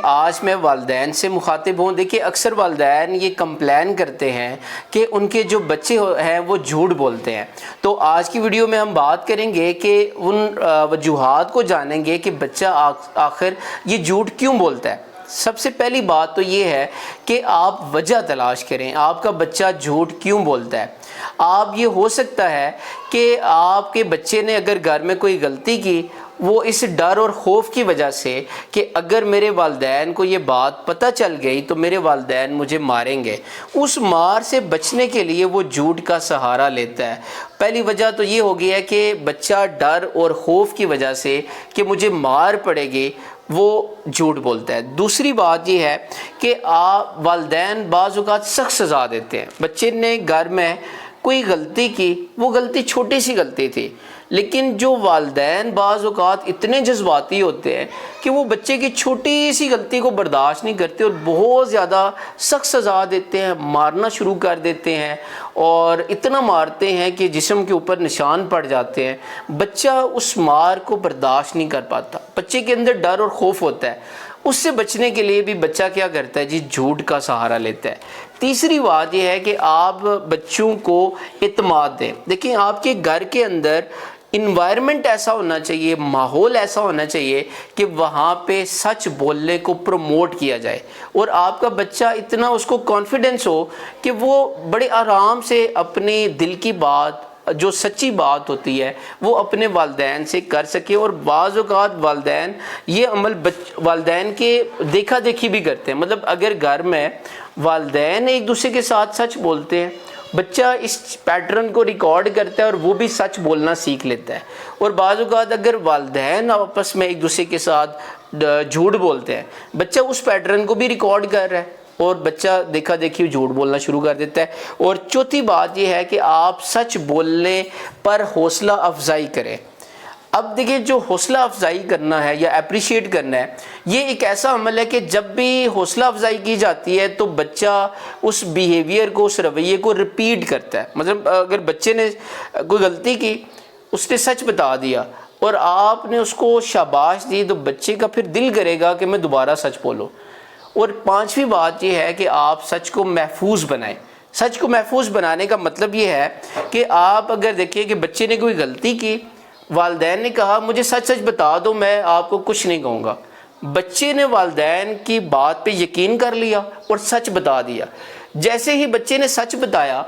آج میں والدین سے مخاطب ہوں۔ دیکھیے اکثر والدین یہ کمپلین کرتے ہیں کہ ان کے جو بچے ہیں وہ جھوٹ بولتے ہیں۔ تو آج کی ویڈیو میں ہم بات کریں گے کہ ان وجوہات کو جانیں گے کہ بچہ آخر یہ جھوٹ کیوں بولتا ہے۔ سب سے پہلی بات تو یہ ہے کہ آپ وجہ تلاش کریں، آپ کا بچہ جھوٹ کیوں بولتا ہے۔ آپ یہ ہو سکتا ہے کہ آپ کے بچے نے اگر گھر میں کوئی غلطی کی، وہ اس ڈر اور خوف کی وجہ سے کہ اگر میرے والدین کو یہ بات پتہ چل گئی تو میرے والدین مجھے ماریں گے، اس مار سے بچنے کے لیے وہ جھوٹ کا سہارا لیتا ہے۔ پہلی وجہ تو یہ ہو گئی ہے کہ بچہ ڈر اور خوف کی وجہ سے کہ مجھے مار پڑے گی وہ جھوٹ بولتا ہے۔ دوسری بات یہ ہے کہ والدین بعض اوقات سخت سزا دیتے ہیں۔ بچے نے گھر میں کوئی غلطی کی، وہ غلطی چھوٹی سی غلطی تھی، لیکن جو والدین بعض اوقات اتنے جذباتی ہوتے ہیں کہ وہ بچے کی چھوٹی سی غلطی کو برداشت نہیں کرتے اور بہت زیادہ سخت سزا دیتے ہیں، مارنا شروع کر دیتے ہیں اور اتنا مارتے ہیں کہ جسم کے اوپر نشان پڑ جاتے ہیں۔ بچہ اس مار کو برداشت نہیں کر پاتا، بچے کے اندر ڈر اور خوف ہوتا ہے۔ اس سے بچنے کے لیے بھی بچہ کیا کرتا ہے جی؟ جھوٹ کا سہارا لیتا ہے۔ تیسری بات یہ ہے کہ آپ بچوں کو اعتماد دیں۔ دیکھیں آپ کے گھر کے اندر انوائرمنٹ ایسا ہونا چاہیے، ماحول ایسا ہونا چاہیے کہ وہاں پہ سچ بولنے کو پروموٹ کیا جائے اور آپ کا بچہ اتنا اس کو کانفیڈنس ہو کہ وہ بڑے آرام سے اپنی دل کی بات، جو سچی بات ہوتی ہے، وہ اپنے والدین سے کر سکے۔ اور بعض اوقات والدین یہ عمل والدین کے دیکھا دیکھی بھی کرتے ہیں۔ مطلب اگر گھر میں والدین ایک دوسرے کے ساتھ سچ بولتے ہیں، بچہ اس پیٹرن کو ریکارڈ کرتا ہے اور وہ بھی سچ بولنا سیکھ لیتا ہے۔ اور بعض اوقات اگر والدین آپس میں ایک دوسرے کے ساتھ جھوٹ بولتے ہیں، بچہ اس پیٹرن کو بھی ریکارڈ کر رہا ہے اور بچہ دیکھا دیکھی جھوٹ بولنا شروع کر دیتا ہے۔ اور چوتھی بات یہ ہے کہ آپ سچ بولنے پر حوصلہ افزائی کریں۔ اب دیکھیں جو حوصلہ افزائی کرنا ہے یا اپریشیٹ کرنا ہے، یہ ایک ایسا عمل ہے کہ جب بھی حوصلہ افزائی کی جاتی ہے تو بچہ اس بیہیویئر کو، اس رویے کو ریپیٹ کرتا ہے۔ مطلب اگر بچے نے کوئی غلطی کی، اس نے سچ بتا دیا اور آپ نے اس کو شاباش دی، تو بچے کا پھر دل کرے گا کہ میں دوبارہ سچ بولوں۔ اور پانچویں بات یہ ہے کہ آپ سچ کو محفوظ بنائیں۔ سچ کو محفوظ بنانے کا مطلب یہ ہے کہ آپ اگر دیکھیں کہ بچے نے کوئی غلطی کی، والدین نے کہا مجھے سچ سچ بتا دو، میں آپ کو کچھ نہیں کہوں گا، بچے نے والدین کی بات پہ یقین کر لیا اور سچ بتا دیا۔ جیسے ہی بچے نے سچ بتایا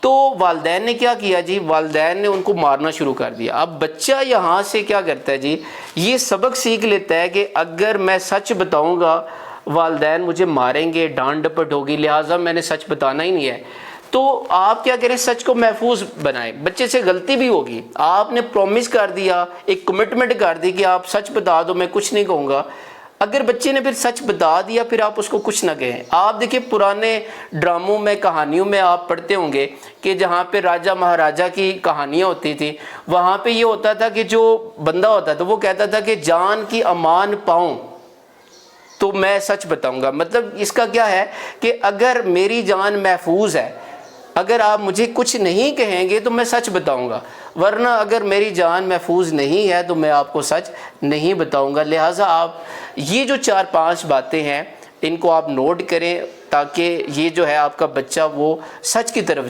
تو والدین نے کیا کیا جی؟ والدین نے ان کو مارنا شروع کر دیا۔ اب بچہ یہاں سے کیا کرتا ہے جی؟ یہ سبق سیکھ لیتا ہے کہ اگر میں سچ بتاؤں گا والدین مجھے ماریں گے، ڈانٹ ڈپٹ ہوگی، لہٰذا میں نے سچ بتانا ہی نہیں ہے۔ تو آپ کیا کریں؟ سچ کو محفوظ بنائیں۔ بچے سے غلطی بھی ہوگی، آپ نے پرومس کر دیا، ایک کمٹمنٹ کر دی کہ آپ سچ بتا دو، میں کچھ نہیں کہوں گا۔ اگر بچے نے پھر سچ بتا دیا، پھر آپ اس کو کچھ نہ کہیں۔ آپ دیکھیں پرانے ڈراموں میں، کہانیوں میں آپ پڑھتے ہوں گے کہ جہاں پہ راجہ مہاراجہ کی کہانیاں ہوتی تھیں، وہاں پہ یہ ہوتا تھا کہ جو بندہ ہوتا تھا وہ کہتا تھا کہ جان کی امان پاؤں تو میں سچ بتاؤں گا۔ مطلب اس کا کیا ہے کہ اگر میری جان محفوظ ہے، اگر آپ مجھے کچھ نہیں کہیں گے تو میں سچ بتاؤں گا، ورنہ اگر میری جان محفوظ نہیں ہے تو میں آپ کو سچ نہیں بتاؤں گا۔ لہٰذا آپ یہ جو 4-5 باتیں ہیں ان کو آپ نوٹ کریں تاکہ یہ جو ہے آپ کا بچہ وہ سچ کی طرف